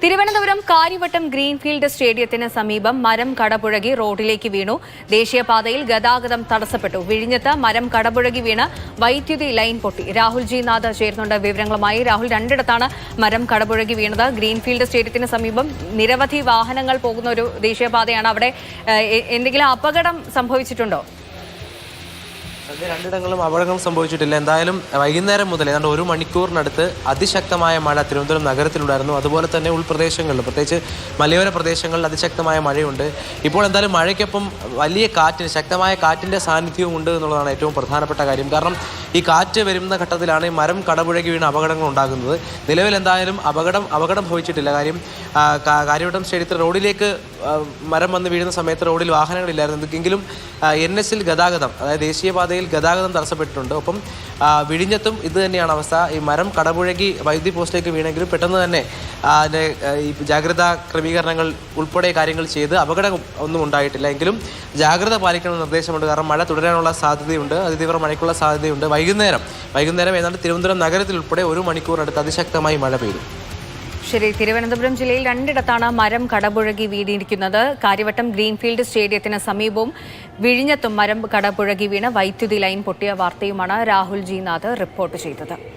Thiruvananthapuram Karyavattom greenfield സ്റ്റേഡിയത്തിന് സമീപം മരം കടപുഴകി റോഡിലേക്ക് വീണു. ദേശീയപാതയിൽ ഗതാഗതം തടസ്സപ്പെട്ടു. വിഴിഞ്ഞത്ത് മരം കടപുഴകി വീണ് വൈദ്യുതി ലൈൻ പൊട്ടി. രാഹുൽ ജി നാഥ് ചേർന്നുണ്ട് വിവരങ്ങളുമായി. രാഹുൽ, രണ്ടിടത്താണ് മരം കടപുഴകി വീണത്. ഗ്രീൻഫീൽഡ് സ്റ്റേഡിയത്തിന് സമീപം നിരവധി വാഹനങ്ങൾ പോകുന്ന ഒരു ദേശീയപാതയാണ്. അവിടെ എന്തെങ്കിലും അപകടം സംഭവിച്ചിട്ടുണ്ടോ? രണ്ടിടങ്ങളും അപകടങ്ങൾ സംഭവിച്ചിട്ടില്ല. എന്തായാലും വൈകുന്നേരം മുതൽ ഏതാണ്ട് ഒരു മണിക്കൂറിനടുത്ത് അതിശക്തമായ മഴ തിരുവനന്തപുരം നഗരത്തിലുണ്ടായിരുന്നു. അതുപോലെ തന്നെ ഉൾപ്രദേശങ്ങളിൽ, പ്രത്യേകിച്ച് മലയോര പ്രദേശങ്ങളിൽ അതിശക്തമായ മഴയുണ്ട്. ഇപ്പോൾ എന്തായാലും മഴയ്ക്കൊപ്പം വലിയ കാറ്റിന്, ശക്തമായ കാറ്റിൻ്റെ സാന്നിധ്യവും ഉണ്ട് എന്നുള്ളതാണ് ഏറ്റവും പ്രധാനപ്പെട്ട കാര്യം. കാരണം ഈ കാറ്റ് വരുന്ന ഘട്ടത്തിലാണ് ഈ മരം കടപുഴകി വീണ് അപകടങ്ങൾ ഉണ്ടാകുന്നത്. നിലവിൽ എന്തായാലും അപകടം ഭവിച്ചിട്ടില്ല. കാര്യം കാര്യവട്ടം സ്റ്റേഡിയത്തിൽ റോഡിലേക്ക് മരം വന്ന് വീഴുന്ന സമയത്ത് റോഡിൽ വാഹനങ്ങളില്ലായിരുന്നു. എങ്കിലും NS-ൽ ഗതാഗതം, അതായത് ദേശീയപാതയിൽ ഗതാഗതം തടസ്സപ്പെട്ടിട്ടുണ്ട്. ഒപ്പം വിഴിഞ്ഞത്തും ഇത് തന്നെയാണ് അവസ്ഥ. ഈ മരം കടപുഴകി വൈദ്യുതി പോസ്റ്റിലേക്ക് വീണെങ്കിലും പെട്ടെന്ന് തന്നെ അതിൻ്റെ ഈ ജാഗ്രതാ ക്രമീകരണങ്ങൾ ഉൾപ്പെടെ കാര്യങ്ങൾ ചെയ്ത് അപകടം ഒന്നും ഉണ്ടായിട്ടില്ല. എങ്കിലും ജാഗ്രത പാലിക്കണമെന്ന നിർദ്ദേശമുണ്ട്. കാരണം മഴ തുടരാനുള്ള സാധ്യതയുണ്ട്, അതിതീവ്ര മഴയ്ക്കുള്ള സാധ്യതയുണ്ട്. വൈകുന്നേരം ഏതാണ്ട് തിരുവനന്തപുരം നഗരത്തിൽ ഉൾപ്പെടെ ഒരു മണിക്കൂറിനടുത്ത് അതിശക്തമായി മഴ പെയ്തു. ശരി, തിരുവനന്തപുരം ജില്ലയിൽ രണ്ടിടത്താണ് മരം കടപുഴകി വീണിരിക്കുന്നത്. കാര്യവട്ടം ഗ്രീൻഫീൽഡ് സ്റ്റേഡിയത്തിന് സമീപവും വിഴിഞ്ഞത്തും മരം കടപുഴകി വീണ് വൈദ്യുതി ലൈൻ പൊട്ടിയ വാർത്തയുമാണ് രാഹുൽ ജി നാഥ് റിപ്പോർട്ട് ചെയ്തത്.